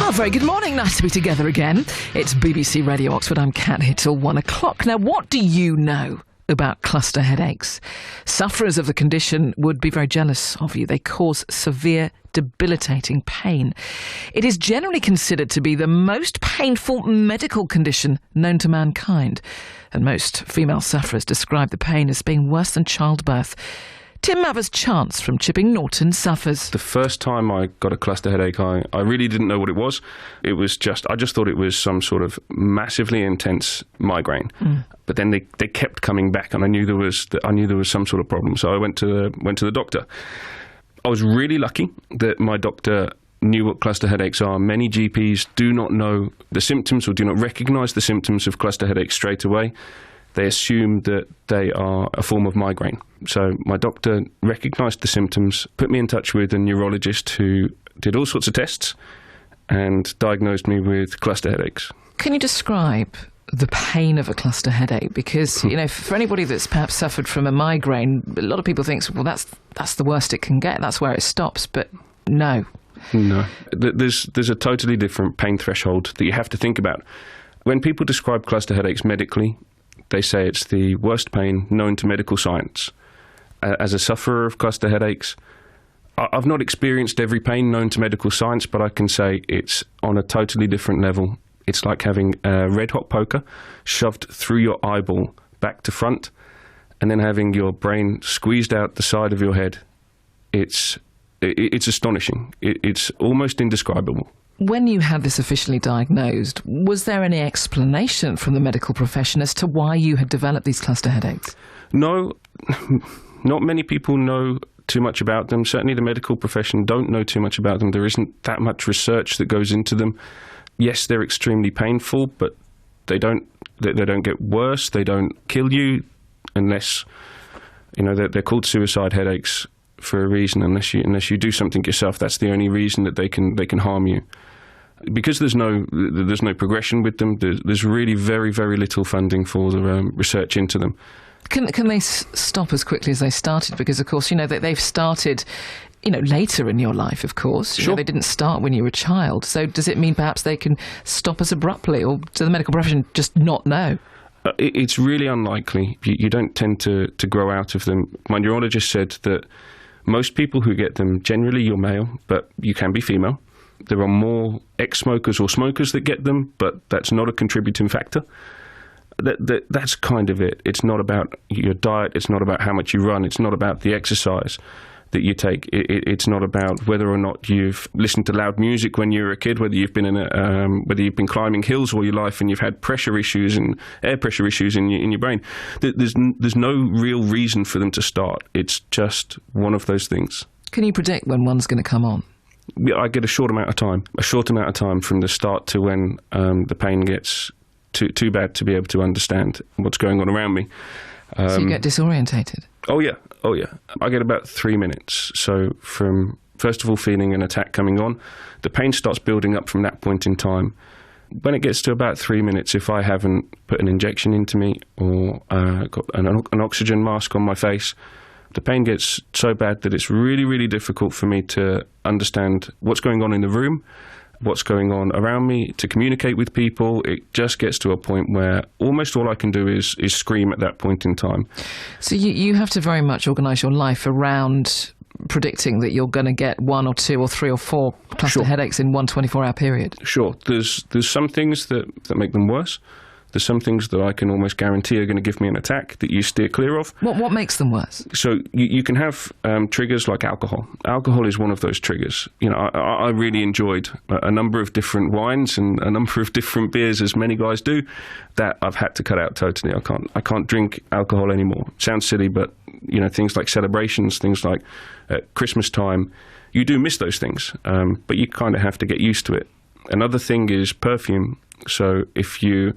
Well, very good morning. Nice to be together again. It's BBC Radio Oxford. I'm Kat here till 1 o'clock. Now, what do you know about cluster headaches? Sufferers of the condition would be very jealous of you. They cause severe, debilitating pain. It is generally considered to be the most painful medical condition known to mankind, and most female sufferers describe the pain as being worse than childbirth. Tim Maver-Chance from Chipping Norton suffers. The first time I got a cluster headache, I really didn't know what it was. I just thought it was some sort of massively intense migraine. But then they kept coming back, and I knew there was some sort of problem. So I went to the doctor. I was really lucky that my doctor knew what cluster headaches are. Many GPs do not know the symptoms or do not recognise the symptoms of cluster headaches straight away. They assume that they are a form of migraine. So my doctor recognised the symptoms, put me in touch with a neurologist who did all sorts of tests and diagnosed me with cluster headaches. Can you describe the pain of a cluster headache? Because, you know, for anybody that's perhaps suffered from a migraine, a lot of people think, well, that's the worst it can get. That's where it stops. But no. No. There's a totally different pain threshold that you have to think about. When people describe cluster headaches medically, they say it's the worst pain known to medical science. As a sufferer of cluster headaches, I've not experienced every pain known to medical science, but I can say it's on a totally different level. It's like having a red-hot poker shoved through your eyeball back to front and then having your brain squeezed out the side of your head. It's astonishing. It's almost indescribable. When you had this officially diagnosed, was there any explanation from the medical profession as to why you had developed these cluster headaches? No, not many people know too much about them. Certainly the medical profession don't know too much about them. There isn't that much research that goes into them. Yes, they're extremely painful, but they don't get worse. They don't kill you unless, you know, they're called suicide headaches for a reason. Unless you do something yourself, that's the only reason that they can harm you. Because there's no progression with them. There's really very, very little funding for the research into them. Can they stop as quickly as they started? Because of course, you know, they've started, you know, later in your life. Of course, sure. You know, they didn't start when you were a child. So does it mean perhaps they can stop as abruptly, or does the medical profession just not know? It's really unlikely. You don't tend to grow out of them. My neurologist said that most people who get them, generally you're male, but you can be female. There are more ex-smokers or smokers that get them, but that's not a contributing factor. That's kind of it. It's not about your diet. It's not about how much you run. It's not about the exercise that you take. It's not about whether or not you've listened to loud music when you were a kid, whether you've been climbing hills all your life and you've had pressure issues and air pressure issues in your brain. There's no real reason for them to start. It's just one of those things. Can you predict when one's going to come on? I get a short amount of time from the start to when the pain gets too bad to be able to understand what's going on around me. So you get disorientated? Oh yeah. I get about 3 minutes. So from, first of all, feeling an attack coming on, the pain starts building up from that point in time. When it gets to about 3 minutes, if I haven't put an injection into me or got an oxygen mask on my face, the pain gets so bad that it's really, really difficult for me to understand what's going on in the room, what's going on around me, to communicate with people. It just gets to a point where almost all I can do is scream at that point in time. So you have to very much organise your life around predicting that you're going to get 1 or 2 or 3 or 4 cluster headaches in one 24-hour period. Sure. There's some things that make them worse. There's some things that I can almost guarantee are going to give me an attack that you steer clear of. What makes them worse? So you can have triggers like alcohol. Alcohol is one of those triggers. You know, I really enjoyed a number of different wines and a number of different beers, as many guys do, that I've had to cut out totally. I can't drink alcohol anymore. Sounds silly, but you know, things like celebrations, things like Christmas time, you do miss those things, but you kind of have to get used to it. Another thing is perfume. So if you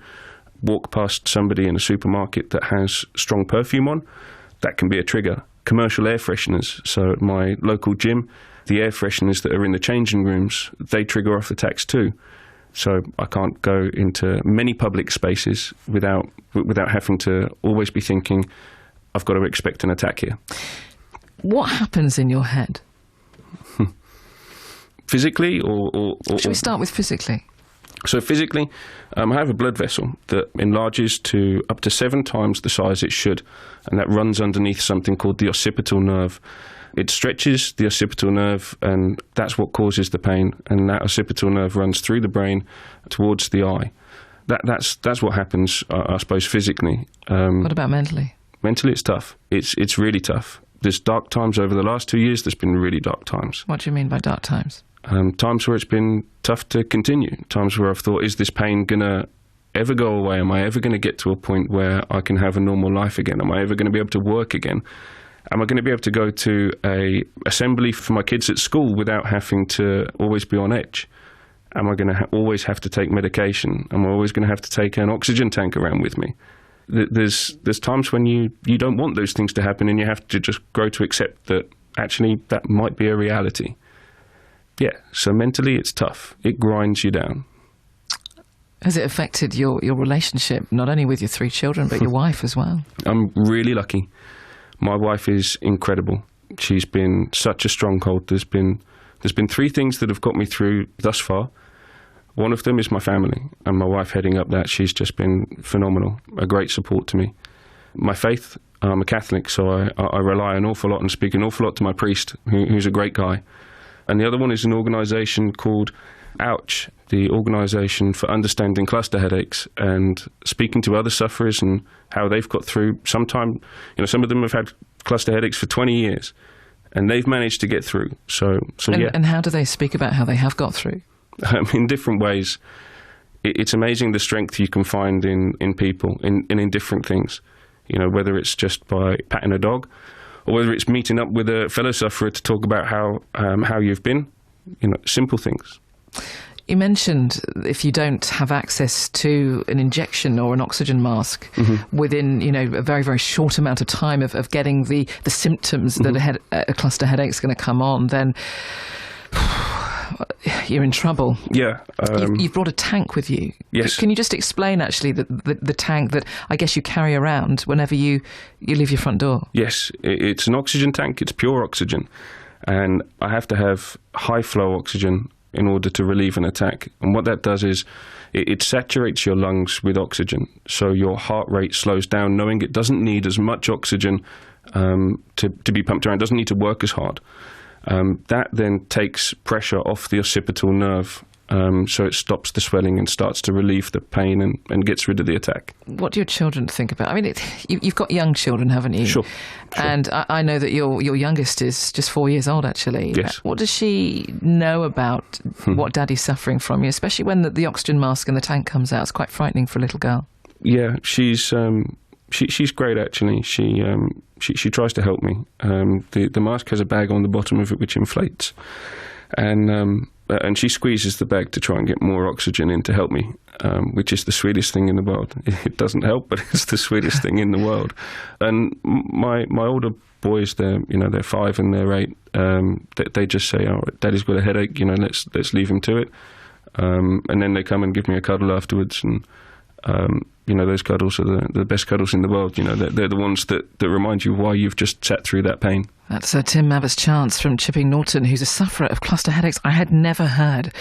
walk past somebody in a supermarket that has strong perfume on, that can be a trigger. Commercial air fresheners. So at my local gym, the air fresheners that are in the changing rooms, they trigger off attacks too. So I can't go into many public spaces without having to always be thinking, I've got to expect an attack here. What happens in your head? physically or Should we start with physically? So physically, I have a blood vessel that enlarges to up to 7 times the size it should, and that runs underneath something called the occipital nerve. It stretches the occipital nerve, and that's what causes the pain, and that occipital nerve runs through the brain towards the eye. That's what happens, I suppose, physically. What about mentally? Mentally, it's tough. It's really tough. There's dark times over the last 2 years. There's been really dark times. What do you mean by dark times? Times where it's been tough to continue. Times where I've thought, is this pain going to ever go away? Am I ever going to get to a point where I can have a normal life again? Am I ever going to be able to work again? Am I going to be able to go to a assembly for my kids at school without having to always be on edge? Am I going to always have to take medication? Am I always going to have to take an oxygen tank around with me? There's times when you don't want those things to happen, and you have to just grow to accept that actually that might be a reality. Yeah, so mentally it's tough. It grinds you down. Has it affected your relationship, not only with your 3 children, but your wife as well? I'm really lucky. My wife is incredible. She's been such a stronghold. There's been 3 things that have got me through thus far. One of them is my family, and my wife heading up that. She's just been phenomenal, a great support to me. My faith, I'm a Catholic, so I rely an awful lot and speak an awful lot to my priest, who's a great guy. And the other one is an organisation called OUCH, the Organisation for Understanding Cluster Headaches, and speaking to other sufferers and how they've got through. Some of them have had cluster headaches for 20 years, and they've managed to get through. And how do they speak about how they have got through? In different ways. It's amazing the strength you can find in people, in different things. Whether it's just by patting a dog, or whether it's meeting up with a fellow sufferer to talk about how you've been, simple things. You mentioned if you don't have access to an injection or an oxygen mask within, a very, very short amount of time of getting the symptoms that a cluster headache is going to come on, then you're in trouble. Yeah. You've brought a tank with you. Yes. Can you just explain, actually, the tank that I guess you carry around whenever you leave your front door? Yes. It's an oxygen tank. It's pure oxygen. And I have to have high flow oxygen in order to relieve an attack. And what that does is it saturates your lungs with oxygen. So your heart rate slows down, knowing it doesn't need as much oxygen to be pumped around. It doesn't need to work as hard. That then takes pressure off the occipital nerve, so it stops the swelling and starts to relieve the pain and gets rid of the attack. What do your children think about? I mean, you've got young children, haven't you? Sure. And I know that your youngest is just 4 years old, actually. Yes. What does she know about what Daddy's suffering from, especially when the oxygen mask and the tank comes out? It's quite frightening for a little girl. Yeah, she's great, actually. She tries to help me. The mask has a bag on the bottom of it which inflates, and she squeezes the bag to try and get more oxygen in to help me, which is the sweetest thing in the world. It doesn't help, but it's the sweetest thing in the world. And my older boys, they're 5 and they're 8. They just say, "Oh, Daddy's got a headache. Let's leave him to it." And then they come and give me a cuddle afterwards, and those cuddles are the best cuddles in the world. They're the ones that remind you why you've just sat through that pain. That's Tim Mavers-Chance from Chipping Norton, who's a sufferer of cluster headaches. I had never heard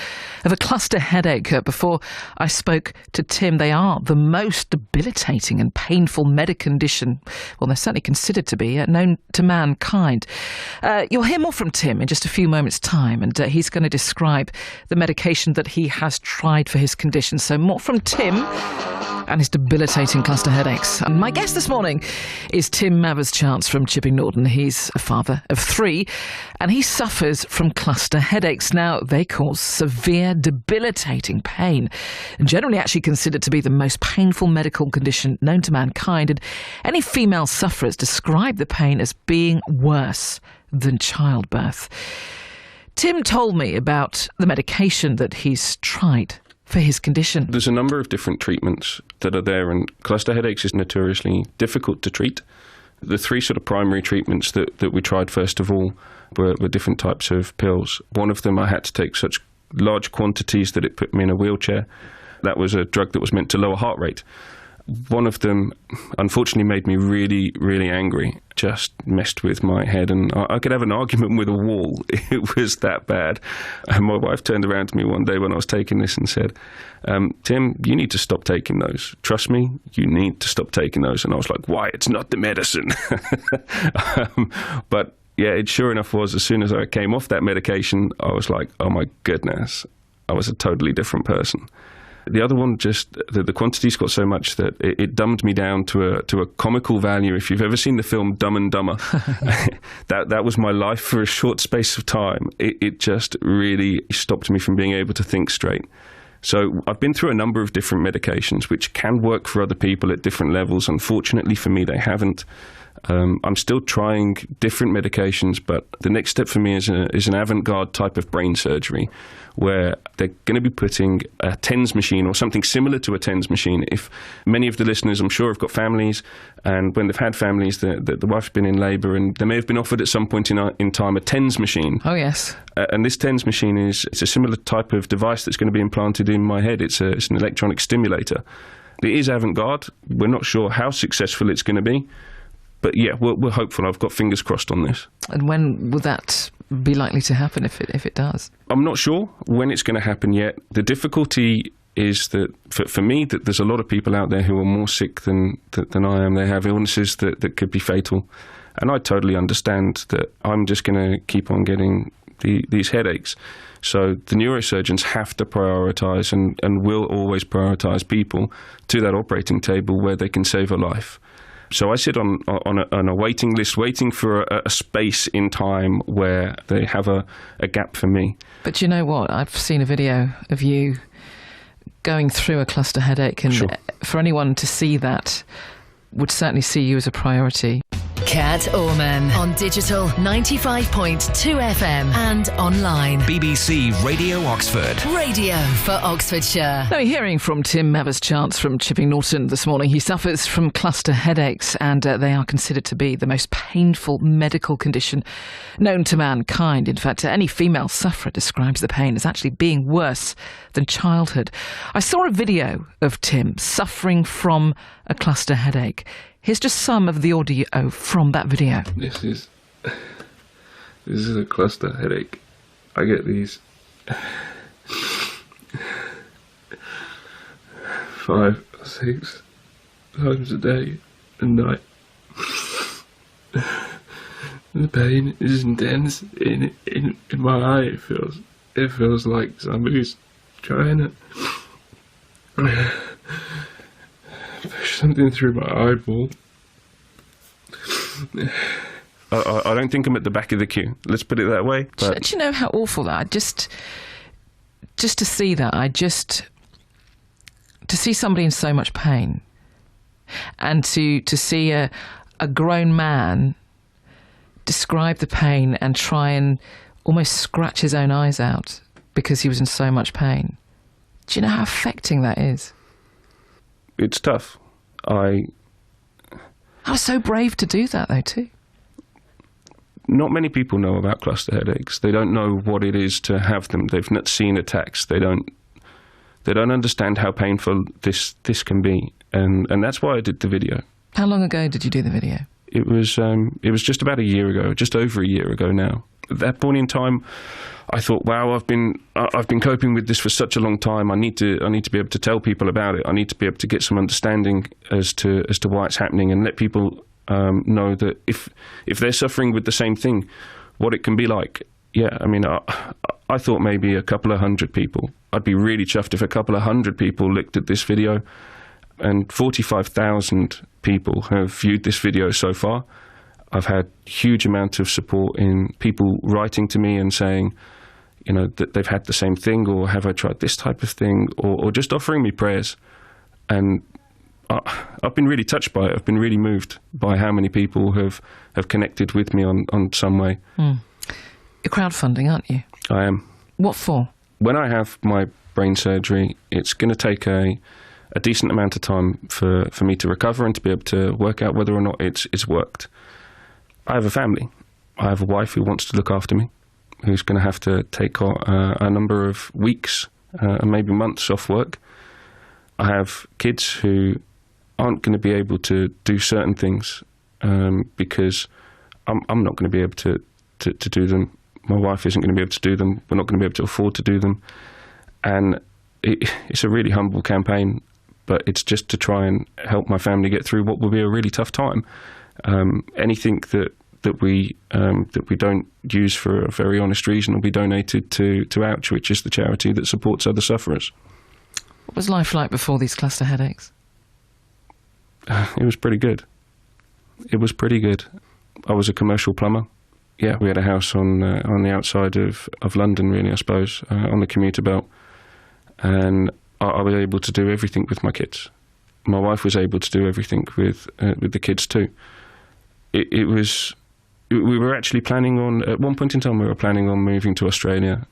of a cluster headache before I spoke to Tim. They are the most debilitating and painful medical condition, well, they're certainly considered to be, known to mankind. You'll hear more from Tim in just a few moments' time, and he's going to describe the medication that he has tried for his condition. So more from Tim and his debilitating cluster headaches. And my guest this morning is Tim Mavers-Chance from Chipping Norton. He's a father of 3, and he suffers from cluster headaches. Now, they cause severe, debilitating pain, and generally actually considered to be the most painful medical condition known to mankind. And any female sufferers describe the pain as being worse than childbirth. Tim told me about the medication that he's tried for his condition. There's a number of different treatments that are there, and cluster headaches is notoriously difficult to treat. The 3 sort of primary treatments that we tried first of all were different types of pills. One of them I had to take such large quantities that it put me in a wheelchair. That was a drug that was meant to lower heart rate. one of them unfortunately made me really, really angry, just messed with my head, and I could have an argument with a wall. It was that bad. And my wife turned around to me one day when I was taking this and said, Tim, you need to stop taking those. Trust me, you need to stop taking those. And I was like, why? It's not the medicine. But yeah, it sure enough was. As soon as I came off that medication, I was like, oh my goodness, I was a totally different person. The other one, just the quantities got so much that it dumbed me down to a comical value. If you've ever seen the film Dumb and Dumber, that was my life for a short space of time. It just really stopped me from being able to think straight. So I've been through a number of different medications, which can work for other people at different levels. Unfortunately for me, they haven't. I'm still trying different medications, but the next step for me is an avant-garde type of brain surgery, where they're going to be putting a TENS machine or something similar to a TENS machine. If many of the listeners, I'm sure, have got families, and when they've had families, the wife's been in labour, and they may have been offered at some point in time a TENS machine. Oh, yes. And this TENS machine it's a similar type of device that's going to be implanted in my head. It's an electronic stimulator. It is avant-garde. We're not sure how successful it's going to be. But yeah, we're hopeful. I've got fingers crossed on this. And when will that be likely to happen, if it does? I'm not sure when it's going to happen yet. The difficulty is that, for me, that there's a lot of people out there who are more sick than I am. They have illnesses that could be fatal. And I totally understand that I'm just going to keep on getting these headaches. So the neurosurgeons have to prioritise and will always prioritise people to that operating table where they can save a life. So I sit on a waiting list, waiting for a space in time where they have a gap for me. But you know what? I've seen a video of you going through a cluster headache, and sure. For anyone to see that would certainly see you as a priority. Cat Orman on digital 95.2 FM and online. BBC Radio Oxford. Radio for Oxfordshire. Now, we're hearing from Tim Maver-Chance from Chipping Norton this morning. He suffers from cluster headaches, and they are considered to be the most painful medical condition known to mankind. In fact, any female sufferer describes the pain as actually being worse than childhood. I saw a video of Tim suffering from a cluster headache. Here's just some of the audio from that video. This is a cluster headache. I get these 5 or 6 times a day and night. The pain is intense in my eye. It feels like somebody's trying to push something through my eyeball. I don't think I'm at the back of the queue. Let's put it that way. But do you know how awful that? Just to see that, to see somebody in so much pain, and to see a grown man describe the pain and try and almost scratch his own eyes out because he was in so much pain. Do you know how affecting that is? It's tough. I was so brave to do that, though, too. Not many people know about cluster headaches. They don't know what it is to have them. They've not seen attacks. They don't understand how painful this can be, and that's why I did the video. How long ago did you do the video? It was just about a year ago, just over a year ago now. At that point in time, I thought, wow, I've been coping with this for such a long time. I need to be able to tell people about it. I need to be able to get some understanding as to why it's happening, and let people know that if they're suffering with the same thing, what it can be like. Yeah, I mean, I thought maybe a couple of hundred people. I'd be really chuffed if a couple of hundred people looked at this video, and 45,000 people have viewed this video so far. I've had huge amount of support in people writing to me and saying, you know, that they've had the same thing, or have I tried this type of thing, or just offering me prayers. And I've been really touched by it. I've been really moved by how many people have connected with me on some way. You're crowdfunding, aren't you? I am. What for? When I have my brain surgery, it's going to take a decent amount of time for me to recover and to be able to work out whether or not it's worked. I have a family. I have a wife who wants to look after me, who's going to have to take a number of weeks and maybe months off work. I have kids who aren't going to be able to do certain things because I'm not going to be able to do them. My wife isn't going to be able to do them. We're not going to be able to afford to do them. And it's a really humble campaign, but it's just to try and help my family get through what will be a really tough time. Anything that we don't use for a very honest reason will be donated to Ouch, which is the charity that supports other sufferers. What was life like before these cluster headaches? It was pretty good. It was pretty good. I was a commercial plumber. Yeah, we had a house on the outside of London, really, I suppose, on the commuter belt. And I was able to do everything with my kids. My wife was able to do everything with the kids too. We were actually planning on, at one point in time, we were planning on moving to Australia,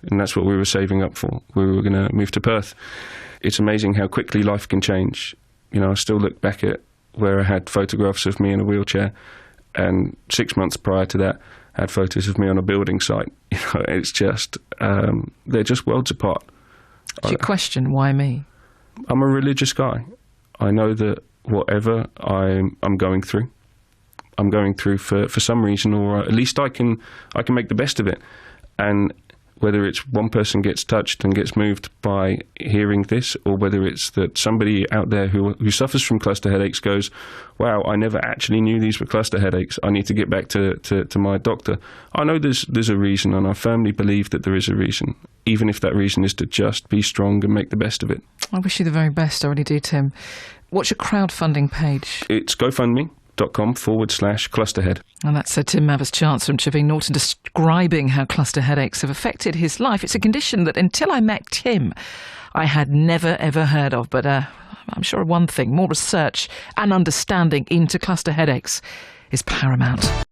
and that's what we were saving up for. We were going to move to Perth. It's amazing how quickly life can change. You know, I still look back at where I had photographs of me in a wheelchair, and 6 months prior to that, I had photos of me on a building site. You know, it's just, they're just worlds apart. Do you question why me? I'm a religious guy. I know that whatever I'm going through, I'm going through for some reason, or at least I can make the best of it. And whether it's one person gets touched and gets moved by hearing this, or whether it's that somebody out there who suffers from cluster headaches goes, wow, I never actually knew these were cluster headaches. I need to get back to my doctor. I know there's a reason, and I firmly believe that there is a reason, even if that reason is to just be strong and make the best of it. I wish you the very best. I really do, Tim. What's your crowdfunding page? It's GoFundMe.com/clusterhead. And that's Tim Maver-Chance from Chipping Norton describing how cluster headaches have affected his life. It's a condition that until I met Tim, I had never ever heard of. But I'm sure one thing, more research and understanding into cluster headaches is paramount.